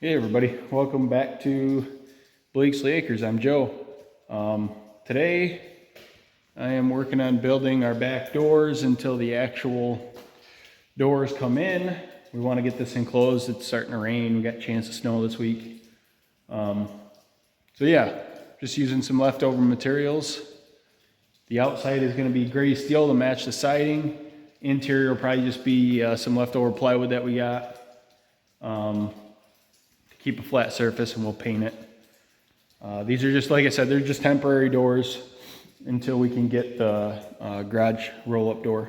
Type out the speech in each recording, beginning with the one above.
Hey everybody, welcome back to Blakeslee Acres. I'm Joe. Today I am working on building our back doors until the actual doors come in. We want to get this enclosed. It's starting to rain. We got a chance of snow this week. So yeah, just using some leftover materials. The outside is going to be gray steel to match the siding. Interior will probably just be some leftover plywood that we got. Keep a flat surface, and we'll paint it. These are just, like I said, they're just temporary doors until we can get the garage roll-up door.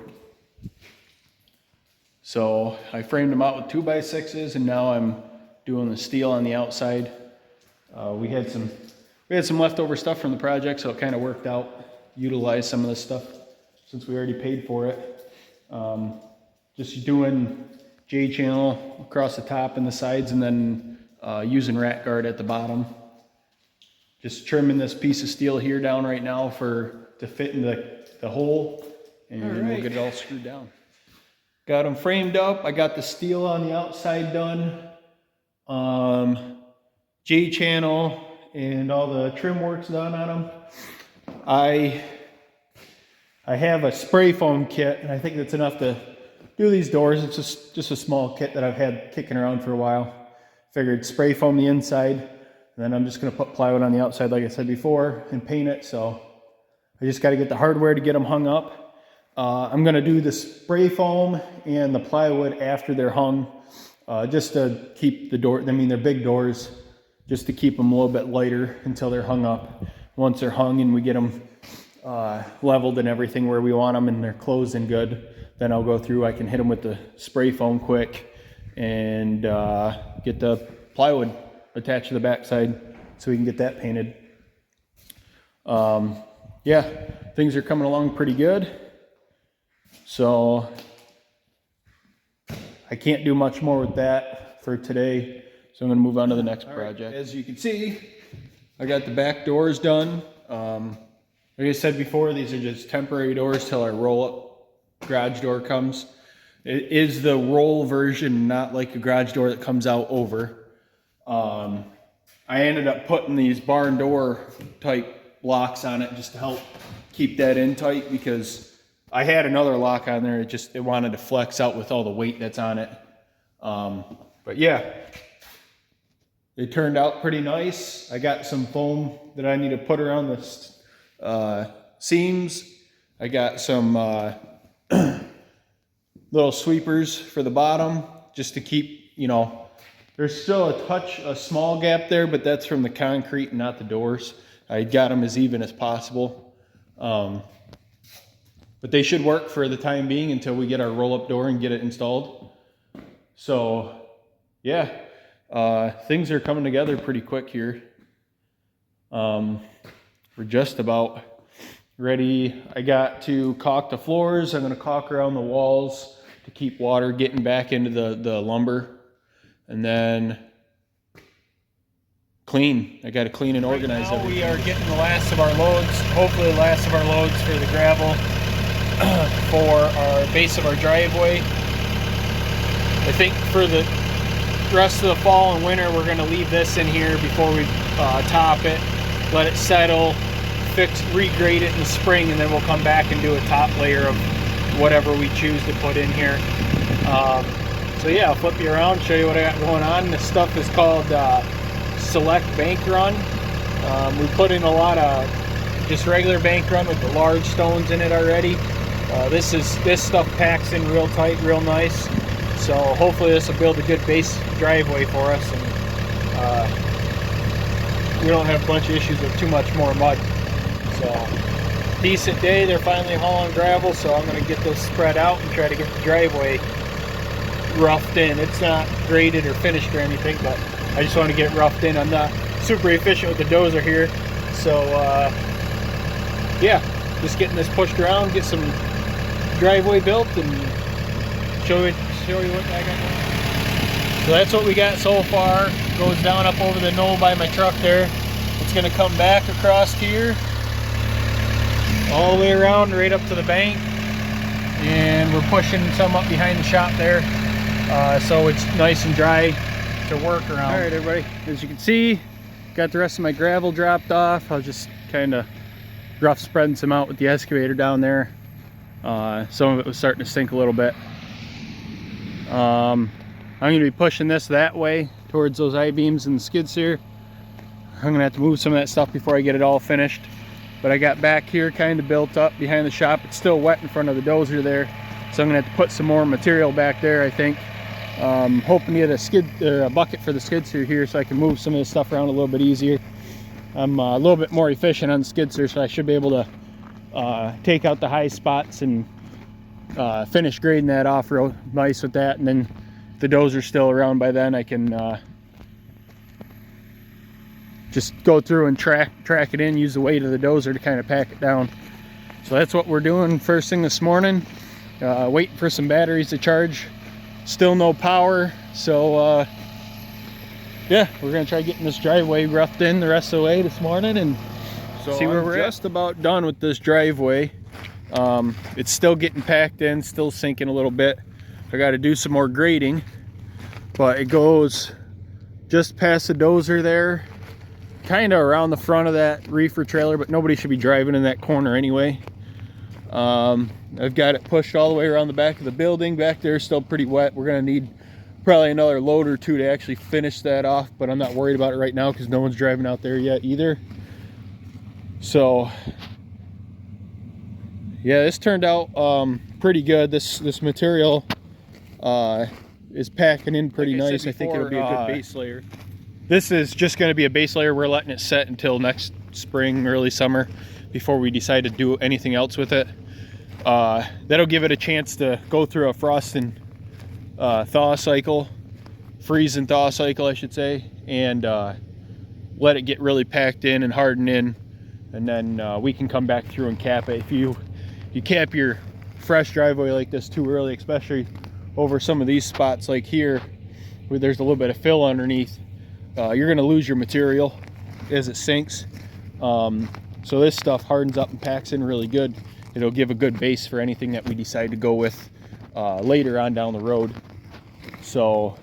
So I framed them out with 2x6s, and now I'm doing the steel on the outside. We had some leftover stuff from the project, so it kind of worked out. Utilized some of this stuff since we already paid for it. Just doing J-channel across the top and the sides, and then using rat guard at the bottom. Just trimming this piece of steel here down right now to fit in the hole, and we'll get it all screwed down. Got them framed up. I got the steel on the outside done. J-channel and all the trim work's done on them. I have a spray foam kit, and I think that's enough to do these doors. It's just a small kit that I've had kicking around for a while. Figured spray foam the inside, and then I'm just going to put plywood on the outside like I said before and paint it. So I just got to get the hardware to get them hung up. I'm going to do the spray foam and the plywood after they're hung, just to keep the door, they're big doors, just to keep them a little bit lighter until they're hung up. Once they're hung and we get them leveled and everything where we want them and they're closed and good, then I'll go through, I can hit them with the spray foam quick and get the plywood attached to the backside so we can get that painted. Yeah, things are coming along pretty good. So I can't do much more with that for today. So I'm going to move on to the next project. As you can see, I got the back doors done. Like I said before, these are just temporary doors till our roll-up garage door comes. It is the roll version, not like a garage door that comes out over. I ended up putting these barn door type locks on it just to help keep that in tight, because I had another lock on there. It wanted to flex out with all the weight that's on it. But yeah, it turned out pretty nice. I got some foam that I need to put around the seams. I got some little sweepers for the bottom, just to keep, there's still a small gap there, but that's from the concrete and not the doors. I got them as even as possible. But they should work for the time being until we get our roll-up door and get it installed. So yeah, things are coming together pretty quick here. We're just about ready. I got to caulk the floors. I'm going to caulk around the walls to keep water getting back into the lumber, and then clean. I got to clean and organize everything. We are getting the last of our loads, hopefully the last of our loads for the gravel for our base of our driveway. I think for the rest of the fall and winter, we're going to leave this in here before we top it, let it settle, regrade it in the spring, and then we'll come back and do a top layer of whatever we choose to put in here. So yeah, I'll flip you around, show you what I got going on. This stuff is called Select Bank Run. We put in a lot of just regular bank run with the large stones in it already. This stuff packs in real tight, real nice. So hopefully this will build a good base driveway for us, and we don't have a bunch of issues with too much more mud. So decent day. They're finally hauling gravel, so I'm going to get this spread out and try to get the driveway roughed in. It's not graded or finished or anything, but I just want to get roughed in. I'm not super efficient with the dozer here, so yeah, just getting this pushed around, get some driveway built, and show you what I got going. So that's what we got so far. Goes down up over the knoll by my truck there. It's going to come back across here, all the way around right up to the bank, and we're pushing some up behind the shop there, so it's nice and dry work around. All right, everybody, as you can see, got the rest of my gravel dropped off. I was just kind of rough spreading some out with the excavator down there. Some of it was starting to sink a little bit. I'm going to be pushing this that way towards those I-beams and the skid steer. I'm going to have to move some of that stuff before I get it all finished. But I got back here kind of built up behind the shop. It's still wet in front of the dozer there, so I'm going to have to put some more material back there, I think. Hoping to get a bucket for the skid steer here so I can move some of this stuff around a little bit easier. I'm a little bit more efficient on the skid steer, so I should be able to take out the high spots and finish grading that off real nice with that. And then if the dozer's still around by then, I can just go through and track it in, use the weight of the dozer to kind of pack it down. So that's what we're doing first thing this morning. Waiting for some batteries to charge. Still no power, so yeah, we're gonna try getting this driveway roughed in the rest of the way this morning and see where we're just about done with this driveway. It's still getting packed in, still sinking a little bit. I got to do some more grading, but it goes just past the dozer there, kind of around the front of that reefer trailer, but nobody should be driving in that corner anyway. I've got it pushed all the way around the back of the building. Back there is still pretty wet. We're going to need probably another load or two to actually finish that off, but I'm not worried about it right now because no one's driving out there yet either. So yeah, this turned out pretty good. This material is packing in pretty nice. I think it'll be a good base layer. This is just going to be a base layer. We're letting it set until next spring, early summer, before we decide to do anything else with it. That'll give it a chance to go through a frost and thaw cycle, freeze and thaw cycle, I should say, and let it get really packed in and harden in, and then we can come back through and cap it. If you cap your fresh driveway like this too early, especially over some of these spots like here where there's a little bit of fill underneath, you're going to lose your material as it sinks. So this stuff hardens up and packs in really good. It'll give a good base for anything that we decide to go with later on down the road. So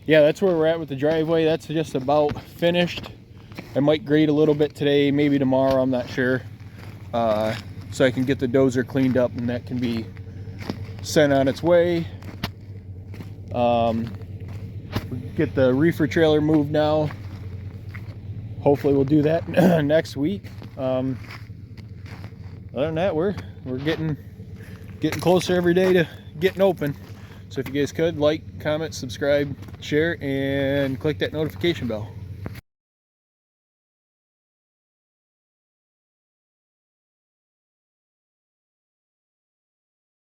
yeah, that's where we're at with the driveway. That's just about finished. I might grade a little bit today, maybe tomorrow, I'm not sure, so I can get the dozer cleaned up and that can be sent on its way. Get the reefer trailer moved now. Hopefully we'll do that next week. Other than that, we're getting closer every day to getting open. So if you guys could like, comment, subscribe, share, and click that notification bell.